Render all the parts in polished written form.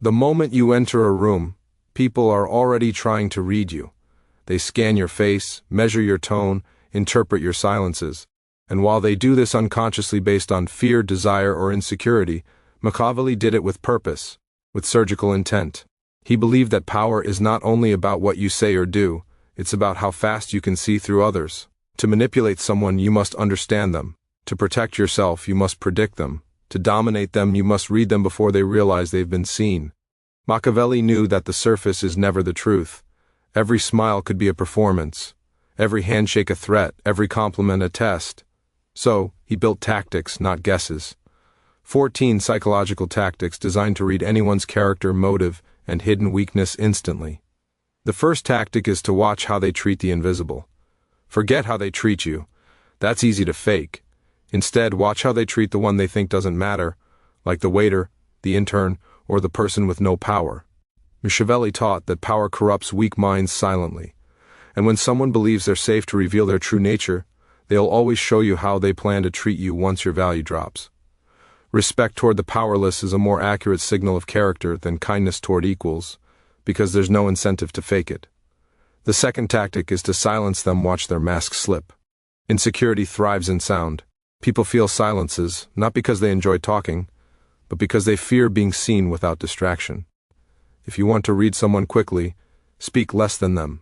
The moment you enter a room, people are already trying to read you. They scan your face, measure your tone, interpret your silences. And while they do this unconsciously based on fear, desire, or insecurity, Machiavelli did it with purpose, with surgical intent. He believed that power is not only about what you say or do, it's about how fast you can see through others. To manipulate someone, you must understand them. To protect yourself, you must predict them. To dominate them, you must read them before they realize they've been seen. Machiavelli knew that the surface is never the truth. Every smile could be a performance, every handshake a threat, every compliment a test. So, he built tactics, not guesses. 14 psychological tactics designed to read anyone's character, motive, and hidden weakness instantly. The first tactic is to watch how they treat the invisible. Forget how they treat you. That's easy to fake. Instead, watch how they treat the one they think doesn't matter, like the waiter, the intern, or the person with no power. Machiavelli taught that power corrupts weak minds silently, and when someone believes they're safe to reveal their true nature, they'll always show you how they plan to treat you once your value drops. Respect toward the powerless is a more accurate signal of character than kindness toward equals, because there's no incentive to fake it. The second tactic is to silence them, watch their masks slip. Insecurity thrives in sound. People feel silences, not because they enjoy talking, but because they fear being seen without distraction. If you want to read someone quickly, speak less than them.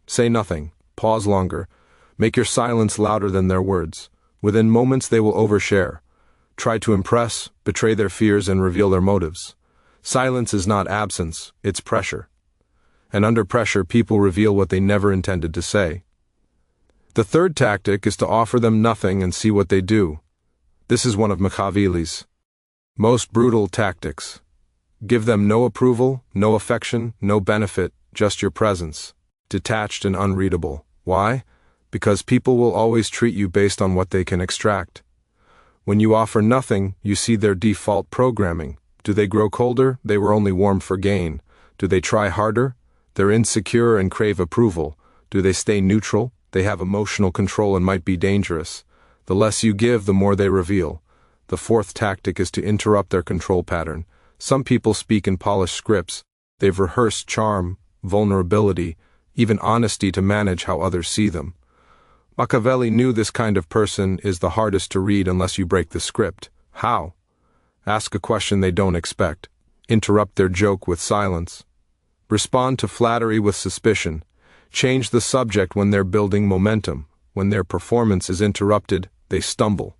Say nothing, pause longer, make your silence louder than their words. Within moments they will overshare. Try to impress, betray their fears, and reveal their motives. Silence is not absence, it's pressure. And under pressure, people reveal what they never intended to say. The third tactic is to offer them nothing and see what they do. This is one of Machiavelli's most brutal tactics. Give them no approval, no affection, no benefit, just your presence, detached and unreadable. Why? Because people will always treat you based on what they can extract. When you offer nothing, you see their default programming. Do they grow colder? They were only warm for gain. Do they try harder? They're insecure and crave approval. Do they stay neutral? They have emotional control and might be dangerous. The less you give, the more they reveal. The fourth tactic is to interrupt their control pattern. Some people speak in polished scripts. They've rehearsed charm, vulnerability, even honesty to manage how others see them. Machiavelli knew this kind of person is the hardest to read unless you break the script. How? Ask a question they don't expect. Interrupt their joke with silence. Respond to flattery with suspicion. Change the subject when they're building momentum. When their performance is interrupted, they stumble.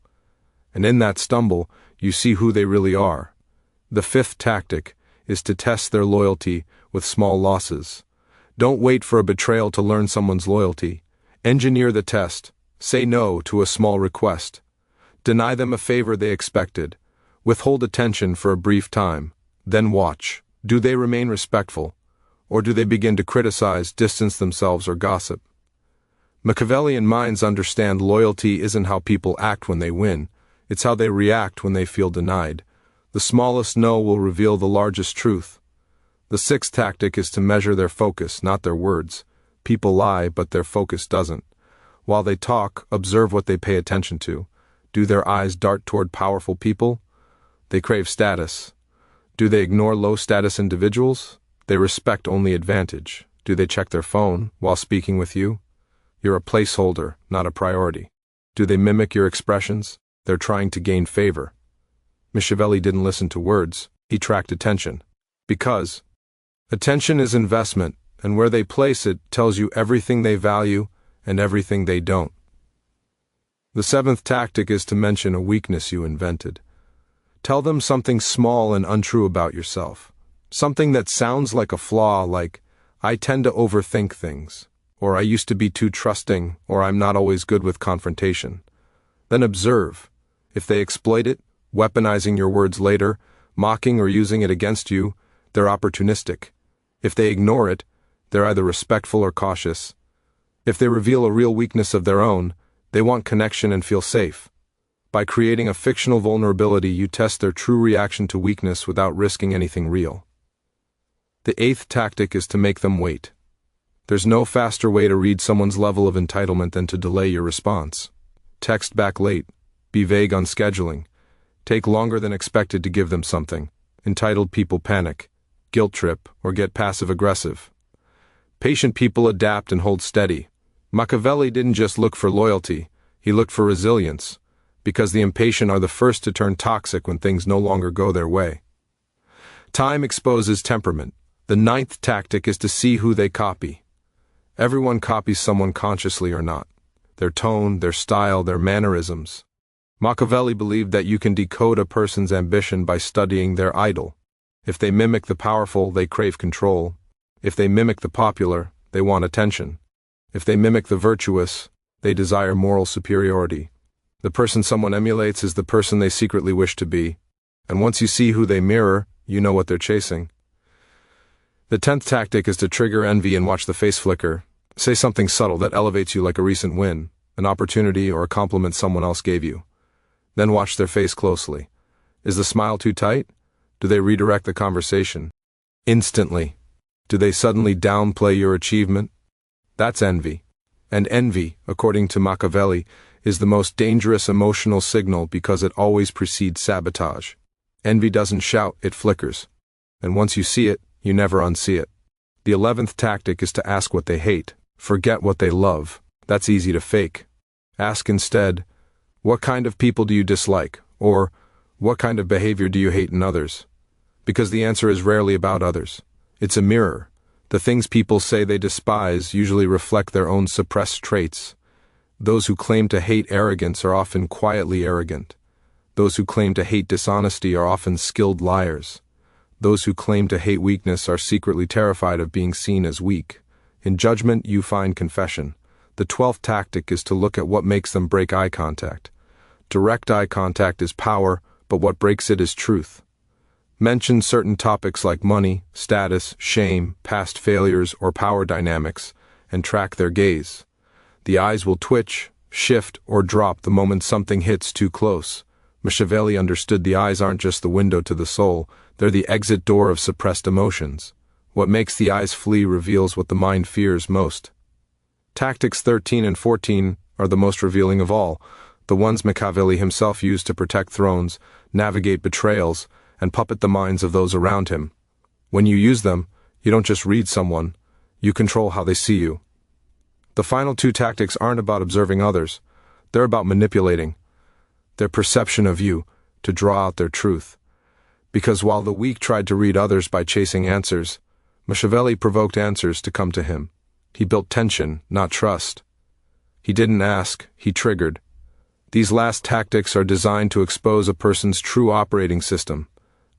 And in that stumble, you see who they really are. The fifth tactic is to test their loyalty with small losses. Don't wait for a betrayal to learn someone's loyalty. Engineer the test. Say no to a small request. Deny them a favor they expected. Withhold attention for a brief time. Then watch. Do they remain respectful? Or do they begin to criticize, distance themselves, or gossip? Machiavellian minds understand loyalty isn't how people act when they win. It's how they react when they feel denied. The smallest no will reveal the largest truth. The sixth tactic is to measure their focus, not their words. People lie, but their focus doesn't. While they talk, observe what they pay attention to. Do their eyes dart toward powerful people? They crave status. Do they ignore low-status individuals? They respect only advantage. Do they check their phone while speaking with you? You're a placeholder, not a priority. Do they mimic your expressions? They're trying to gain favor. Machiavelli didn't listen to words. He tracked attention. Because attention is investment, and where they place it tells you everything they value and everything they don't. The seventh tactic is to mention a weakness you invented. Tell them something small and untrue about yourself. Something that sounds like a flaw, like, I tend to overthink things, or I used to be too trusting, or I'm not always good with confrontation. Then observe. If they exploit it, weaponizing your words later, mocking or using it against you, they're opportunistic. If they ignore it, they're either respectful or cautious. If they reveal a real weakness of their own, they want connection and feel safe. By creating a fictional vulnerability, you test their true reaction to weakness without risking anything real. The eighth tactic is to make them wait. There's no faster way to read someone's level of entitlement than to delay your response. Text back late. Be vague on scheduling. Take longer than expected to give them something. Entitled people panic. guilt trip, or get passive-aggressive. Patient people adapt and hold steady. Machiavelli didn't just look for loyalty, he looked for resilience, because the impatient are the first to turn toxic when things no longer go their way. Time exposes temperament. The ninth tactic is to see who they copy. Everyone copies someone consciously or not. Their tone, their style, their mannerisms. Machiavelli believed that you can decode a person's ambition by studying their idol. If they mimic the powerful, they crave control. If they mimic the popular, they want attention. If they mimic the virtuous, they desire moral superiority. The person someone emulates is the person they secretly wish to be. And once you see who they mirror, you know what they're chasing. The 10th tactic is to trigger envy and watch the face flicker. Say something subtle that elevates you like a recent win, an opportunity, or a compliment someone else gave you. Then watch their face closely. Is the smile too tight? Do they redirect the conversation? Instantly. Do they suddenly downplay your achievement? That's envy. And envy, according to Machiavelli, is the most dangerous emotional signal because it always precedes sabotage. Envy doesn't shout, it flickers. And once you see it, you never unsee it. The 11th tactic is to ask what they hate. Forget what they love. That's easy to fake. Ask instead, what kind of people do you dislike? Or, what kind of behavior do you hate in others? Because the answer is rarely about others. It's a mirror. The things people say they despise usually reflect their own suppressed traits. Those who claim to hate arrogance are often quietly arrogant. Those who claim to hate dishonesty are often skilled liars. Those who claim to hate weakness are secretly terrified of being seen as weak. In judgment, you find confession. The 12th tactic is to look at what makes them break eye contact. Direct eye contact is power, but what breaks it is truth. Mention certain topics like money, status, shame, past failures, or power dynamics, and track their gaze. The eyes will twitch, shift, or drop the moment something hits too close. Machiavelli understood the eyes aren't just the window to the soul, they're the exit door of suppressed emotions. What makes the eyes flee reveals what the mind fears most. Tactics 13 and 14 are the most revealing of all, the ones Machiavelli himself used to protect thrones, navigate betrayals, and puppet the minds of those around him. When you use them, you don't just read someone, you control how they see you. The final two tactics aren't about observing others, they're about manipulating their perception of you to draw out their truth. Because while the weak tried to read others by chasing answers, Machiavelli provoked answers to come to him. He built tension, not trust. He didn't ask, he triggered. These last tactics are designed to expose a person's true operating system,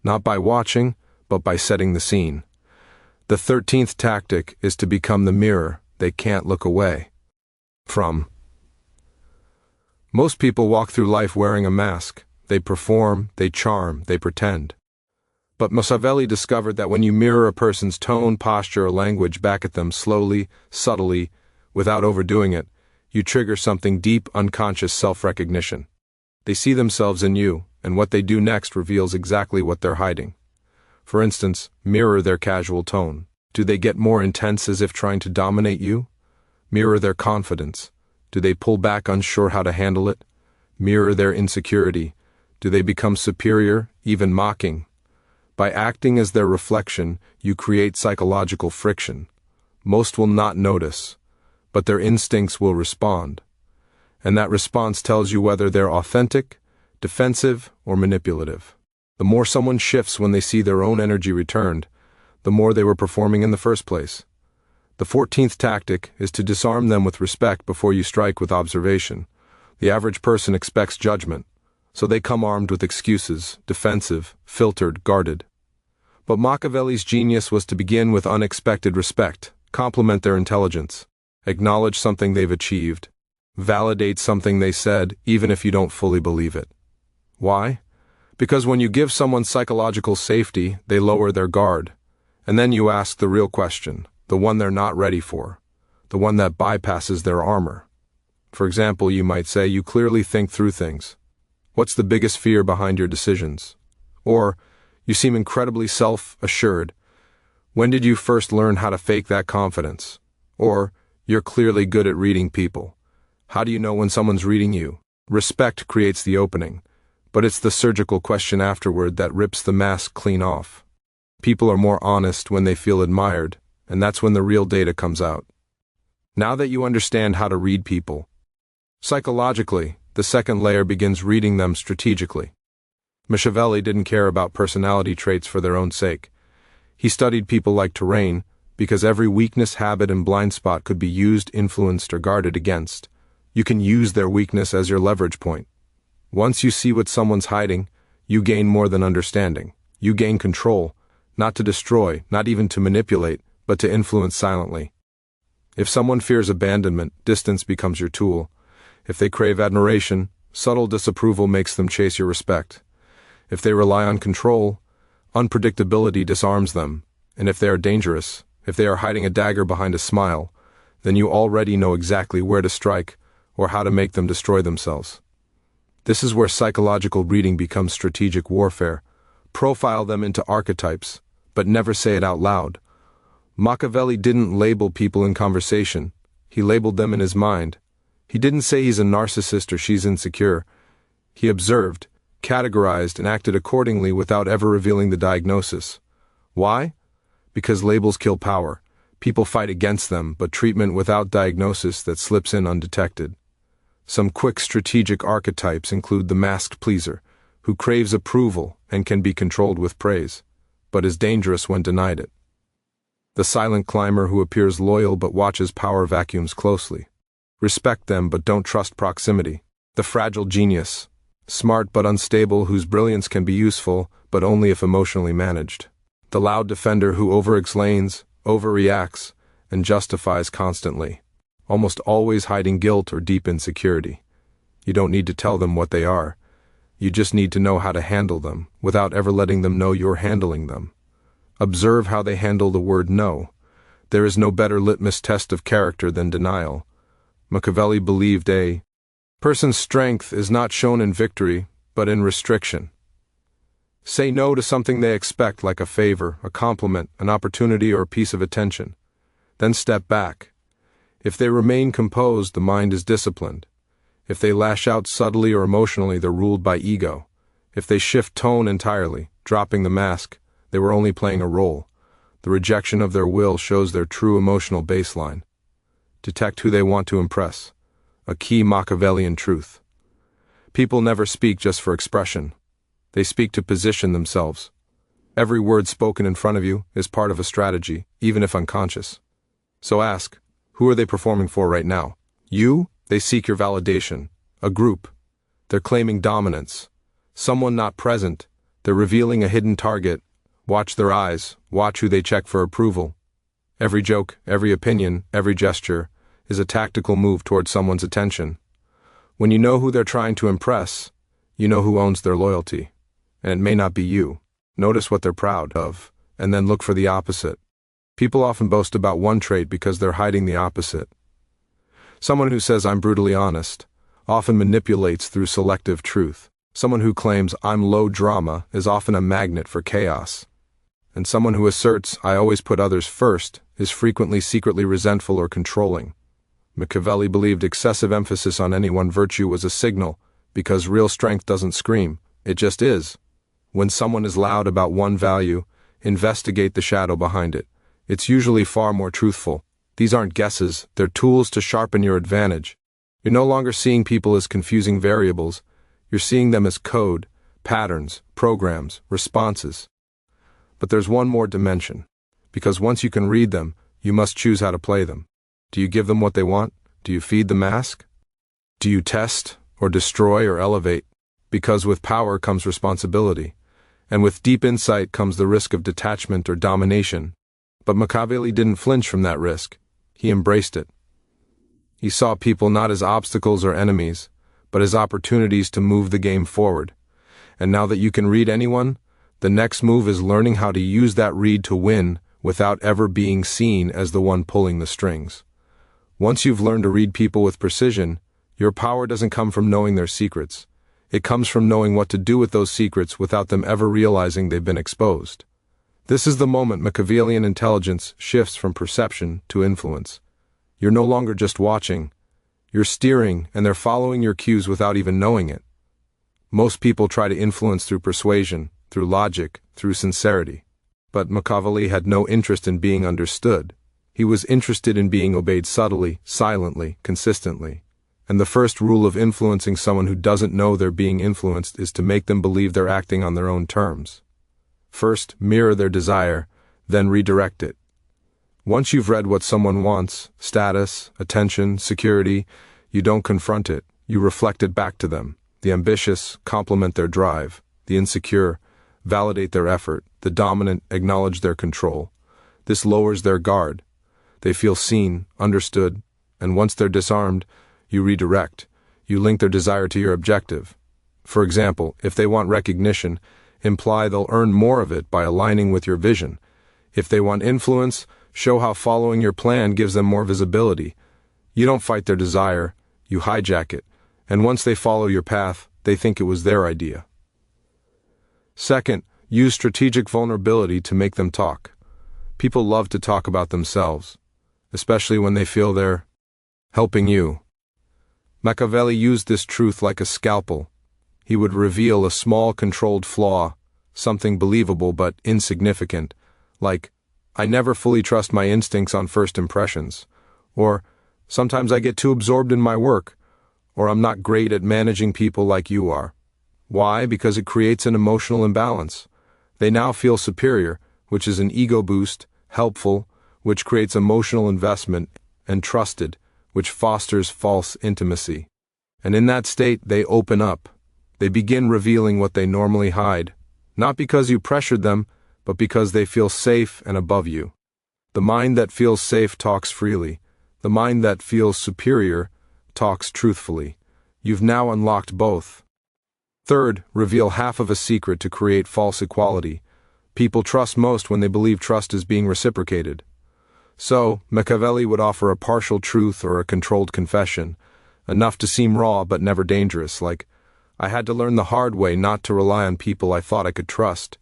not by watching, but by setting the scene. The 13th tactic is to become the mirror they can't look away from. Most people walk through life wearing a mask. They perform, they charm, they pretend. But Machiavelli discovered that when you mirror a person's tone, posture, or language back at them slowly, subtly, without overdoing it, you trigger something deep, unconscious self-recognition. They see themselves in you, and what they do next reveals exactly what they're hiding. For instance, mirror their casual tone. Do they get more intense as if trying to dominate you? Mirror their confidence. Do they pull back unsure how to handle it? Mirror their insecurity. Do they become superior, even mocking? By acting as their reflection, you create psychological friction. Most will not notice, but their instincts will respond. And that response tells you whether they're authentic, defensive, or manipulative. The more someone shifts when they see their own energy returned, the more they were performing in the first place. The 14th tactic is to disarm them with respect before you strike with observation. The average person expects judgment, so they come armed with excuses, defensive, filtered, guarded. But Machiavelli's genius was to begin with unexpected respect, compliment their intelligence, acknowledge something they've achieved, validate something they said, even if you don't fully believe it. Why? Because when you give someone psychological safety, they lower their guard. And then you ask the real question, the one they're not ready for, the one that bypasses their armor. For example, you might say, you clearly think through things. What's the biggest fear behind your decisions? Or, you seem incredibly self-assured. When did you first learn how to fake that confidence? Or, you're clearly good at reading people. How do you know when someone's reading you? Respect creates the opening, but it's the surgical question afterward that rips the mask clean off. People are more honest when they feel admired, and that's when the real data comes out. Now that you understand how to read people psychologically, the second layer begins reading them strategically. Machiavelli didn't care about personality traits for their own sake. He studied people like terrain, because every weakness, habit, and blind spot could be used, influenced, or guarded against. You can use their weakness as your leverage point. Once you see what someone's hiding, you gain more than understanding. You gain control, not to destroy, not even to manipulate, but to influence silently. If someone fears abandonment, distance becomes your tool. If they crave admiration, subtle disapproval makes them chase your respect. If they rely on control, unpredictability disarms them. And if they are dangerous, if they are hiding a dagger behind a smile, then you already know exactly where to strike or how to make them destroy themselves. This is where psychological reading becomes strategic warfare. Profile them into archetypes, but never say it out loud. Machiavelli didn't label people in conversation. He labeled them in his mind. He didn't say he's a narcissist or she's insecure. He observed, categorized, and acted accordingly without ever revealing the diagnosis. Why? Because labels kill power. People fight against them, but treatment without diagnosis that slips in undetected. Some quick strategic archetypes include the masked pleaser, who craves approval and can be controlled with praise, but is dangerous when denied it. The silent climber who appears loyal but watches power vacuums closely. Respect them but don't trust proximity. The fragile genius, smart but unstable, whose brilliance can be useful, but only if emotionally managed. The loud defender who over-explains, overreacts, and justifies constantly, almost always hiding guilt or deep insecurity. You don't need to tell them what they are. You just need to know how to handle them, without ever letting them know you're handling them. Observe how they handle the word no. There is no better litmus test of character than denial. Machiavelli believed a person's strength is not shown in victory, but in restriction. Say no to something they expect, like a favor, a compliment, an opportunity, or a piece of attention. Then step back. If they remain composed, the mind is disciplined. If they lash out subtly or emotionally, they're ruled by ego. If they shift tone entirely, dropping the mask, they were only playing a role. The rejection of their will shows their true emotional baseline. Detect who they want to impress. A key Machiavellian truth. People never speak just for expression. They speak to position themselves. Every word spoken in front of you is part of a strategy, even if unconscious. So ask, who are they performing for right now? You? They seek your validation. A group. They're claiming dominance. Someone not present. They're revealing a hidden target. Watch their eyes. Watch who they check for approval. Every joke, every opinion, every gesture is a tactical move towards someone's attention. When you know who they're trying to impress, you know who owns their loyalty. And it may not be you. Notice what they're proud of, and then look for the opposite. People often boast about one trait because they're hiding the opposite. Someone who says I'm brutally honest often manipulates through selective truth. Someone who claims I'm low drama is often a magnet for chaos. And someone who asserts I always put others first is frequently secretly resentful or controlling. Machiavelli believed excessive emphasis on any one virtue was a signal, because real strength doesn't scream, it just is. When someone is loud about one value, investigate the shadow behind it. It's usually far more truthful. These aren't guesses, they're tools to sharpen your advantage. You're no longer seeing people as confusing variables, you're seeing them as code, patterns, programs, responses. But there's one more dimension. Because once you can read them, you must choose how to play them. Do you give them what they want? Do you feed the mask? Do you test, or destroy, or elevate? Because with power comes responsibility, and with deep insight comes the risk of detachment or domination. But Machiavelli didn't flinch from that risk. He embraced it. He saw people not as obstacles or enemies, but as opportunities to move the game forward. And now that you can read anyone, the next move is learning how to use that read to win without ever being seen as the one pulling the strings. Once you've learned to read people with precision, your power doesn't come from knowing their secrets. It comes from knowing what to do with those secrets without them ever realizing they've been exposed. This is the moment Machiavellian intelligence shifts from perception to influence. You're no longer just watching. You're steering, and they're following your cues without even knowing it. Most people try to influence through persuasion, through logic, through sincerity. But Machiavelli had no interest in being understood. He was interested in being obeyed subtly, silently, consistently. And the first rule of influencing someone who doesn't know they're being influenced is to make them believe they're acting on their own terms. First, mirror their desire, then redirect it. Once you've read what someone wants, status, attention, security, you don't confront it, you reflect it back to them. The ambitious compliment their drive, the insecure validate their effort, the dominant acknowledge their control. This lowers their guard. They feel seen, understood, and once they're disarmed, you redirect. You link their desire to your objective. For example, if they want recognition, imply they'll earn more of it by aligning with your vision. If they want influence, show how following your plan gives them more visibility. You don't fight their desire, you hijack it, and once they follow your path, they think it was their idea. Second, use strategic vulnerability to make them talk. People love to talk about themselves, especially when they feel they're helping you. Machiavelli used this truth like a scalpel. He would reveal a small controlled flaw, something believable but insignificant, like, I never fully trust my instincts on first impressions, or sometimes I get too absorbed in my work, or I'm not great at managing people like you are. Why? Because it creates an emotional imbalance. They now feel superior, which is an ego boost, helpful, which creates emotional investment, and trusted, which fosters false intimacy. And in that state, they open up. They begin revealing what they normally hide, not because you pressured them, but because they feel safe and above you. The mind that feels safe talks freely. The mind that feels superior talks truthfully. You've now unlocked both. Third, reveal half of a secret to create false equality. People trust most when they believe trust is being reciprocated. So, Machiavelli would offer a partial truth or a controlled confession, enough to seem raw but never dangerous, like, I had to learn the hard way not to rely on people I thought I could trust,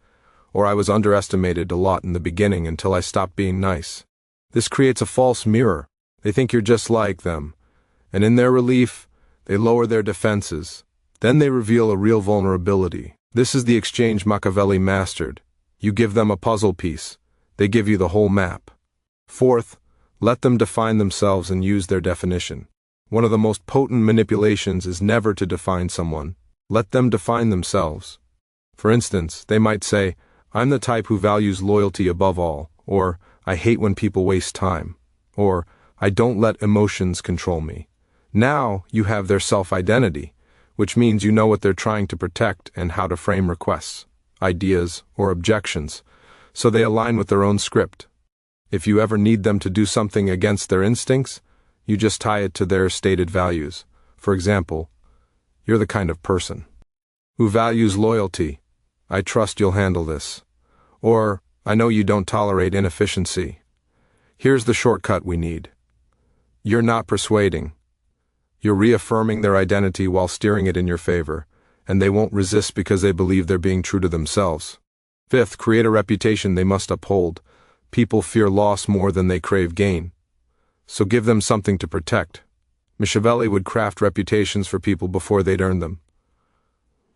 or I was underestimated a lot in the beginning until I stopped being nice. This creates a false mirror. They think you're just like them, and in their relief, they lower their defenses. Then they reveal a real vulnerability. This is the exchange Machiavelli mastered. You give them a puzzle piece. They give you the whole map. Fourth, let them define themselves and use their definition. One of the most potent manipulations is never to define someone. Let them define themselves. For instance, they might say, I'm the type who values loyalty above all, or I hate when people waste time, or I don't let emotions control me. Now you have their self-identity, which means you know what they're trying to protect and how to frame requests, ideas, or objections, so they align with their own script. If you ever need them to do something against their instincts, you just tie it to their stated values. For example, you're the kind of person who values loyalty. I trust you'll handle this. Or, I know you don't tolerate inefficiency. Here's the shortcut we need. You're not persuading. You're reaffirming their identity while steering it in your favor, and they won't resist because they believe they're being true to themselves. Fifth, create a reputation they must uphold. People fear loss more than they crave gain. So give them something to protect. Machiavelli would craft reputations for people before they'd earn them.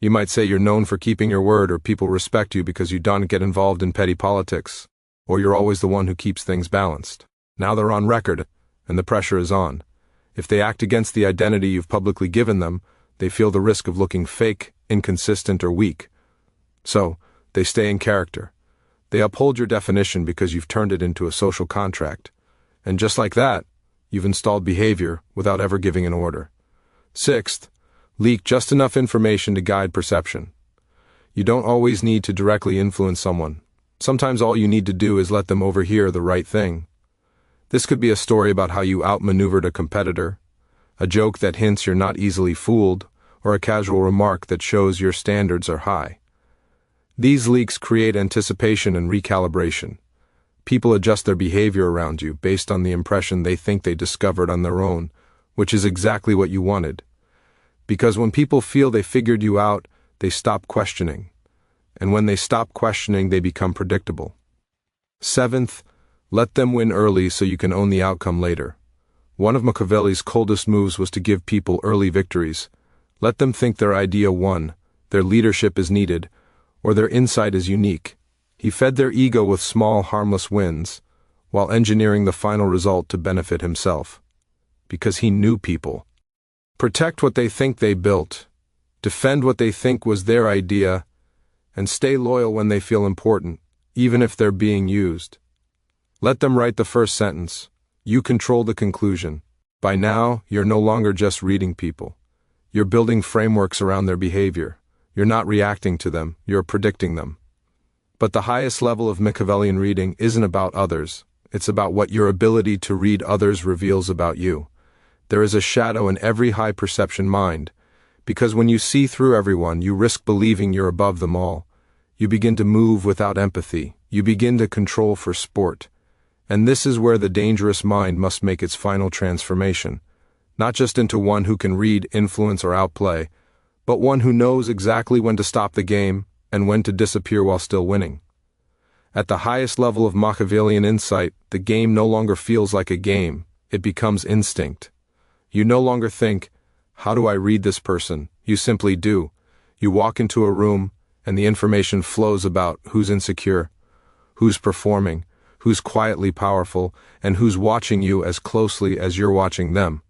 You might say you're known for keeping your word, or people respect you because you don't get involved in petty politics, or you're always the one who keeps things balanced. Now they're on record, and the pressure is on. If they act against the identity you've publicly given them, they feel the risk of looking fake, inconsistent, or weak. So, they stay in character. They uphold your definition because you've turned it into a social contract. And just like that, you've installed behavior without ever giving an order. Sixth, leak just enough information to guide perception. You don't always need to directly influence someone. Sometimes all you need to do is let them overhear the right thing. This could be a story about how you outmaneuvered a competitor, a joke that hints you're not easily fooled, or a casual remark that shows your standards are high. These leaks create anticipation and recalibration. People adjust their behavior around you based on the impression they think they discovered on their own, which is exactly what you wanted. Because when people feel they figured you out, they stop questioning. And when they stop questioning, they become predictable. Seventh, let them win early so you can own the outcome later. One of Machiavelli's coldest moves was to give people early victories. Let them think their idea won, their leadership is needed, or their insight is unique. He fed their ego with small, harmless wins, while engineering the final result to benefit himself. Because he knew people. Protect what they think they built, defend what they think was their idea, and stay loyal when they feel important, even if they're being used. Let them write the first sentence. You control the conclusion. By now, you're no longer just reading people. You're building frameworks around their behavior. You're not reacting to them, you're predicting them. But the highest level of Machiavellian reading isn't about others. It's about what your ability to read others reveals about you. There is a shadow in every high-perception mind, because when you see through everyone, you risk believing you're above them all. You begin to move without empathy. You begin to control for sport. And this is where the dangerous mind must make its final transformation, not just into one who can read, influence, or outplay, but one who knows exactly when to stop the game and when to disappear while still winning. At the highest level of Machiavellian insight, the game no longer feels like a game, it becomes instinct. You no longer think, how do I read this person? You simply do. You walk into a room, and the information flows about who's insecure, who's performing, who's quietly powerful, and who's watching you as closely as you're watching them.